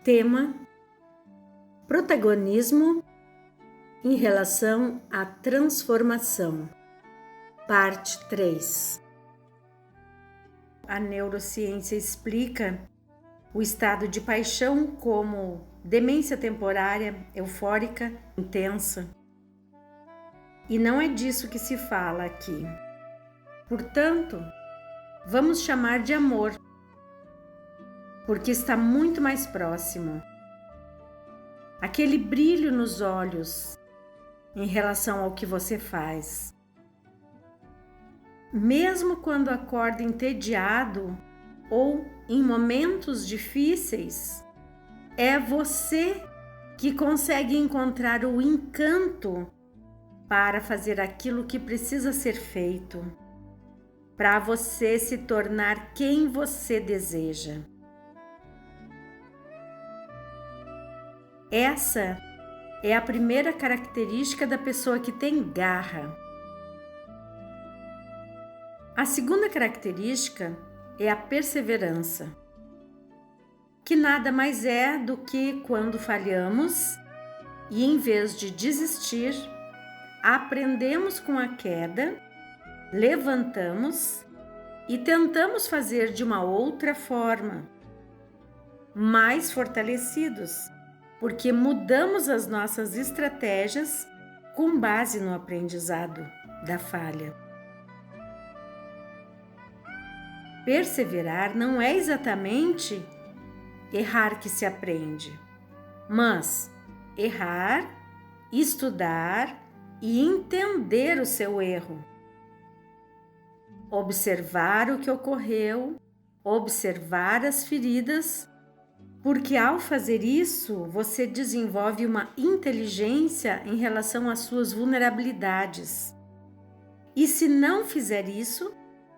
Tema: protagonismo em relação à transformação. Parte 3. A neurociência explica o estado de paixão como demência temporária, eufórica, intensa. E não é disso que se fala aqui. Portanto, vamos chamar de amor, porque está muito mais próximo. Aquele brilho nos olhos em relação ao que você faz. Mesmo quando acorda entediado ou em momentos difíceis, é você que consegue encontrar o encanto para fazer aquilo que precisa ser feito, para você se tornar quem você deseja. Essa é a primeira característica da pessoa que tem garra. A segunda característica é a perseverança, que nada mais é do que quando falhamos e, em vez de desistir, aprendemos com a queda, levantamos e tentamos fazer de uma outra forma, mais fortalecidos, porque mudamos as nossas estratégias com base no aprendizado da falha. Perseverar não é exatamente errar que se aprende, mas errar, estudar e entender o seu erro. Observar o que ocorreu, observar as feridas, porque ao fazer isso, você desenvolve uma inteligência em relação às suas vulnerabilidades. E se não fizer isso,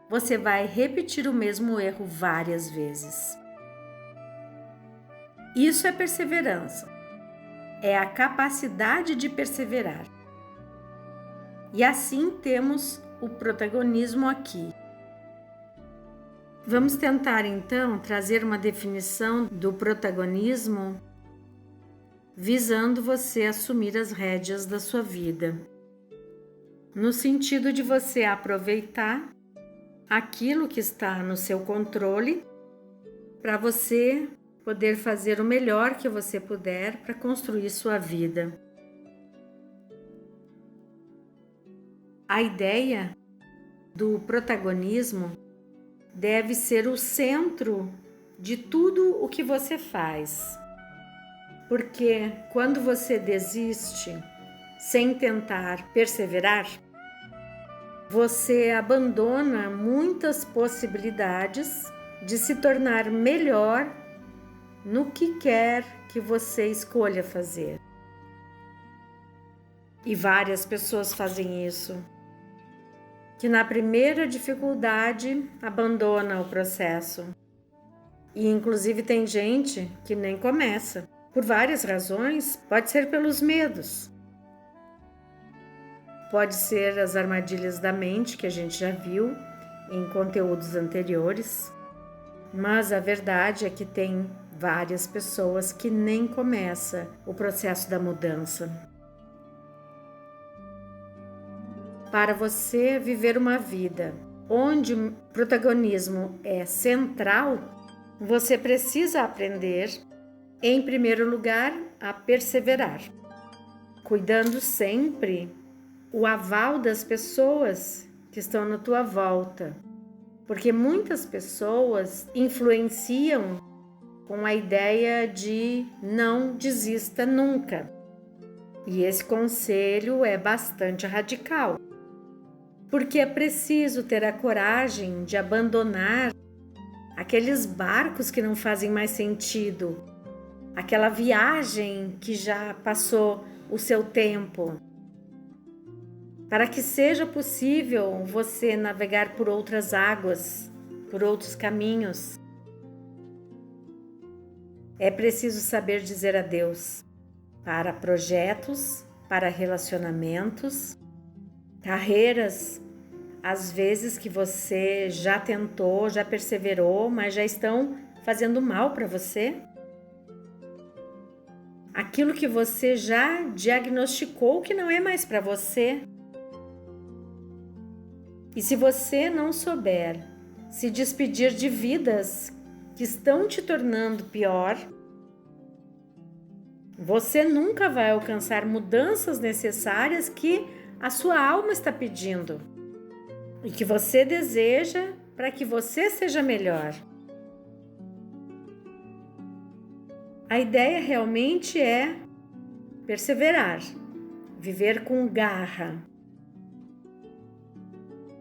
você vai repetir o mesmo erro várias vezes. Isso é perseverança. É a capacidade de perseverar. E assim temos o protagonismo aqui. Vamos tentar então trazer uma definição do protagonismo visando você assumir as rédeas da sua vida, no sentido de você aproveitar aquilo que está no seu controle para você poder fazer o melhor que você puder para construir sua vida. A ideia do protagonismo deve ser o centro de tudo o que você faz. Porque quando você desiste sem tentar perseverar, você abandona muitas possibilidades de se tornar melhor no que quer que você escolha fazer. E várias pessoas fazem isso, que na primeira dificuldade abandona o processo. E inclusive tem gente que nem começa, por várias razões, pode ser pelos medos. Pode ser as armadilhas da mente que a gente já viu em conteúdos anteriores, mas a verdade é que tem várias pessoas que nem começam o processo da mudança. Para você viver uma vida onde o protagonismo é central, você precisa aprender, em primeiro lugar, a perseverar, cuidando sempre o aval das pessoas que estão na tua volta, porque muitas pessoas influenciam com a ideia de não desista nunca. E esse conselho é bastante radical, porque é preciso ter a coragem de abandonar aqueles barcos que não fazem mais sentido, aquela viagem que já passou o seu tempo, para que seja possível você navegar por outras águas, por outros caminhos. É preciso saber dizer adeus para projetos, para relacionamentos, carreiras, às vezes que você já tentou, já perseverou, mas já estão fazendo mal para você. aquilo que você já diagnosticou que não é mais para você. E se você não souber se despedir de vidas que estão te tornando pior, você nunca vai alcançar mudanças necessárias que a sua alma está pedindo e que você deseja para que você seja melhor. A ideia realmente é perseverar, viver com garra.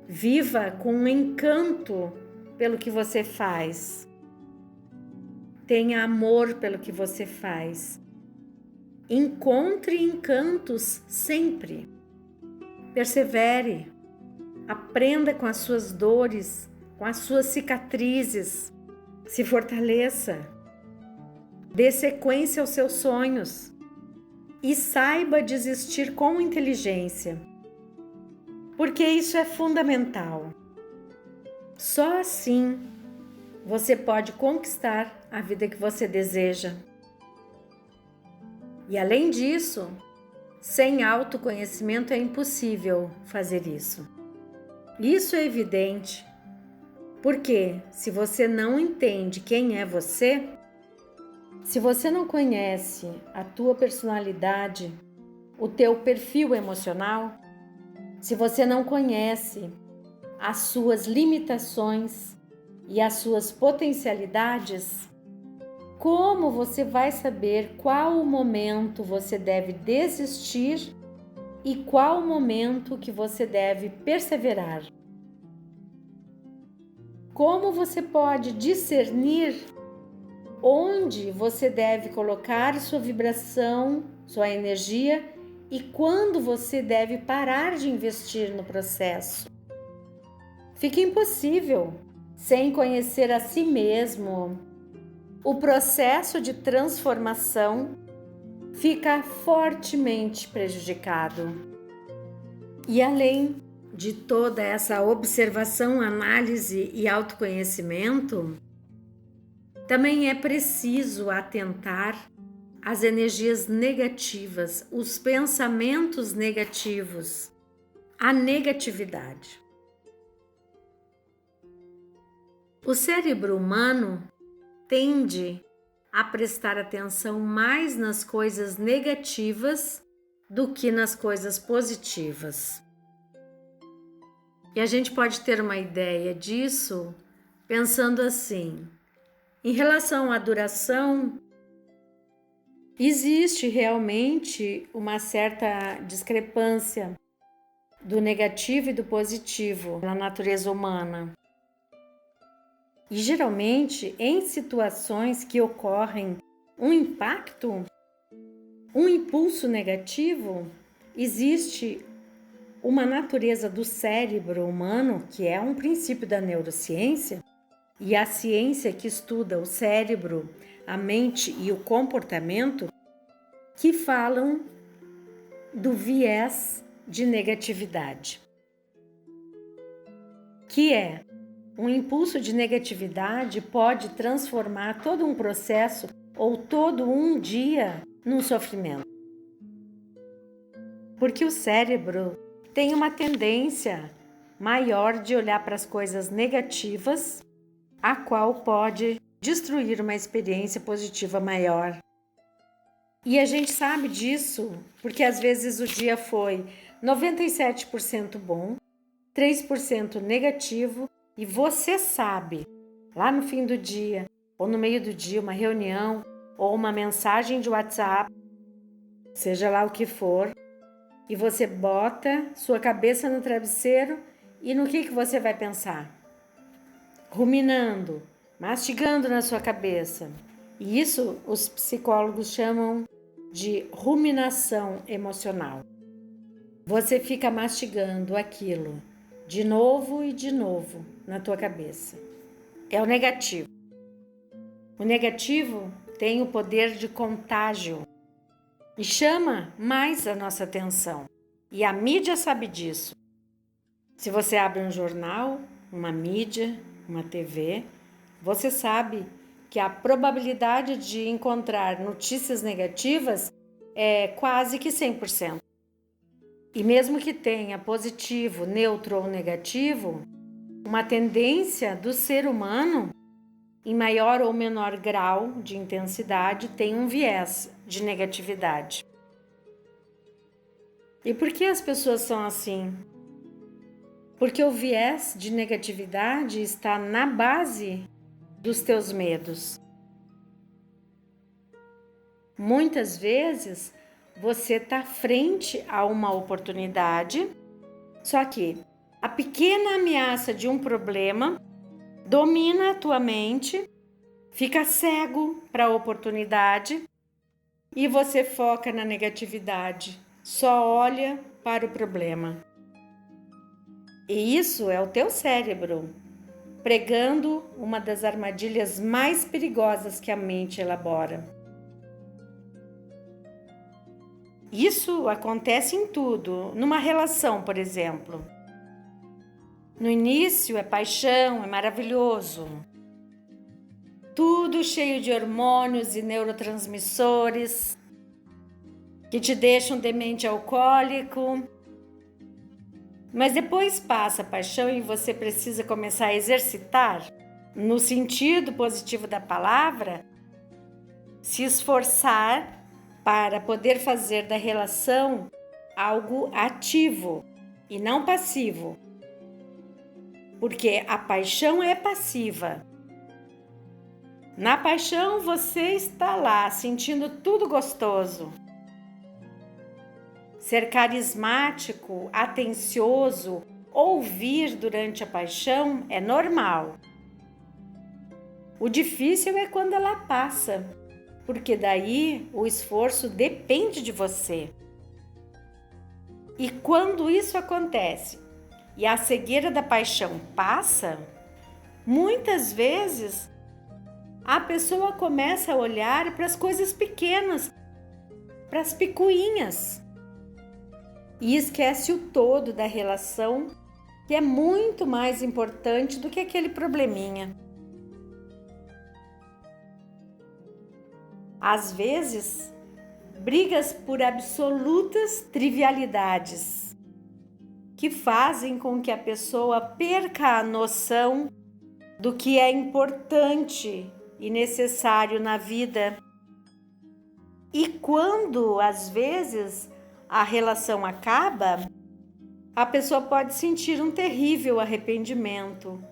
Viva com um encanto pelo que você faz. Tenha amor pelo que você faz. Encontre encantos sempre. Persevere. Aprenda com as suas dores, com as suas cicatrizes. Se fortaleça. Dê sequência aos seus sonhos. E saiba desistir com inteligência. Porque isso é fundamental. Só assim você pode conquistar a vida que você deseja. E além disso, sem autoconhecimento é impossível fazer isso. Isso é evidente, porque se você não entende quem é você, se você não conhece a tua personalidade, o teu perfil emocional, se você não conhece as suas limitações e as suas potencialidades, como você vai saber qual o momento você deve desistir e qual o momento que você deve perseverar? Como você pode discernir onde você deve colocar sua vibração, sua energia e quando você deve parar de investir no processo? Fica impossível sem conhecer a si mesmo. O processo de transformação fica fortemente prejudicado. E além de toda essa observação, análise e autoconhecimento, também é preciso atentar às energias negativas, os pensamentos negativos, a negatividade. O cérebro humano tende a prestar atenção mais nas coisas negativas do que nas coisas positivas. E a gente pode ter uma ideia disso pensando assim: em relação à duração, existe realmente uma certa discrepância do negativo e do positivo na natureza humana. E geralmente, em situações que ocorrem um impacto, um impulso negativo, existe uma natureza do cérebro humano, que é um princípio da neurociência, e a ciência que estuda o cérebro, a mente e o comportamento, que falam do viés de negatividade, que é um impulso de negatividade pode transformar todo um processo ou todo um dia num sofrimento. Porque o cérebro tem uma tendência maior de olhar para as coisas negativas, a qual pode destruir uma experiência positiva maior. E a gente sabe disso porque às vezes o dia foi 97% bom, 3% negativo, e você sabe, lá no fim do dia, ou no meio do dia, uma reunião, ou uma mensagem de WhatsApp, seja lá o que for, e você bota sua cabeça no travesseiro e no que você vai pensar? Ruminando, mastigando na sua cabeça. E isso os psicólogos chamam de ruminação emocional. Você fica mastigando aquilo de novo e de novo na tua cabeça. É o negativo. O negativo tem o poder de contágio e chama mais a nossa atenção. E a mídia sabe disso. Se você abre um jornal, uma mídia, uma TV, você sabe que a probabilidade de encontrar notícias negativas é quase que 100%. E mesmo que tenha positivo, neutro ou negativo, uma tendência do ser humano, em maior ou menor grau de intensidade, tem um viés de negatividade. E por que as pessoas são assim? Porque o viés de negatividade está na base dos teus medos. Muitas vezes você está frente a uma oportunidade, só que a pequena ameaça de um problema domina a tua mente, fica cego para a oportunidade e você foca na negatividade, só olha para o problema. E isso é o teu cérebro pregando uma das armadilhas mais perigosas que a mente elabora. Isso acontece em tudo, numa relação, por exemplo. No início é paixão, é maravilhoso. Tudo cheio de hormônios e neurotransmissores que te deixam demente alcoólico. Mas depois passa a paixão e você precisa começar a exercitar, no sentido positivo da palavra, se esforçar para poder fazer da relação algo ativo e não passivo. Porque a paixão é passiva. Na paixão você está lá sentindo tudo gostoso. Ser carismático, atencioso, ouvir durante a paixão é normal. O difícil é quando ela passa, porque daí o esforço depende de você. E quando isso acontece e a cegueira da paixão passa, muitas vezes a pessoa começa a olhar para as coisas pequenas, para as picuinhas, e esquece o todo da relação, que é muito mais importante do que aquele probleminha. Às vezes, brigas por absolutas trivialidades, que fazem com que a pessoa perca a noção do que é importante e necessário na vida. E quando, às vezes, a relação acaba, a pessoa pode sentir um terrível arrependimento.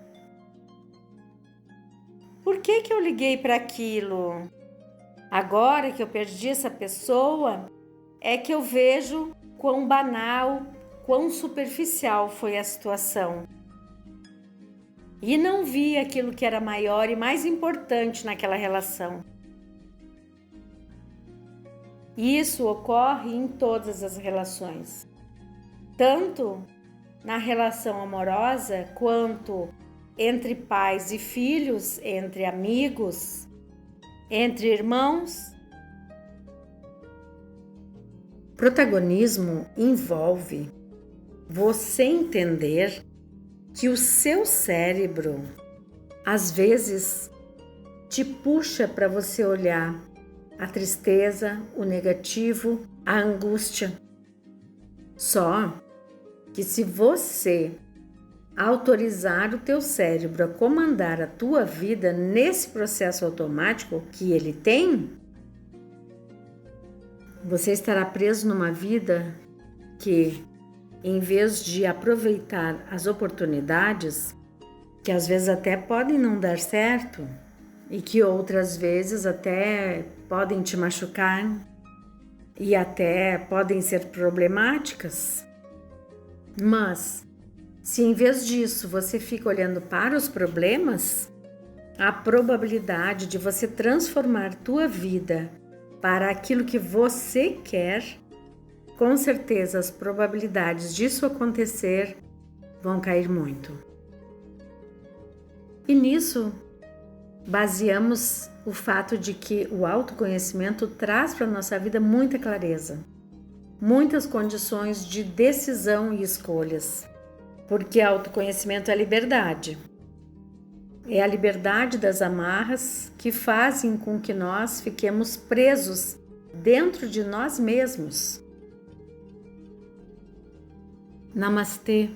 Por que eu liguei para aquilo? Agora que eu perdi essa pessoa, é que eu vejo quão banal, quão superficial foi a situação. E não vi aquilo que era maior e mais importante naquela relação. Isso ocorre em todas as relações, tanto na relação amorosa quanto entre pais e filhos, entre amigos, entre irmãos. Protagonismo envolve você entender que o seu cérebro, às vezes, te puxa para você olhar a tristeza, o negativo, a angústia. Só que se você autorizar o teu cérebro a comandar a tua vida nesse processo automático que ele tem, você estará preso numa vida que, em vez de aproveitar as oportunidades, que às vezes até podem não dar certo e que outras vezes até podem te machucar e até podem ser problemáticas, mas se em vez disso você fica olhando para os problemas, a probabilidade de você transformar tua vida para aquilo que você quer, com certeza as probabilidades disso acontecer vão cair muito. E nisso baseamos o fato de que o autoconhecimento traz para a nossa vida muita clareza, muitas condições de decisão e escolhas, porque autoconhecimento é liberdade. É a liberdade das amarras que fazem com que nós fiquemos presos dentro de nós mesmos. Namastê.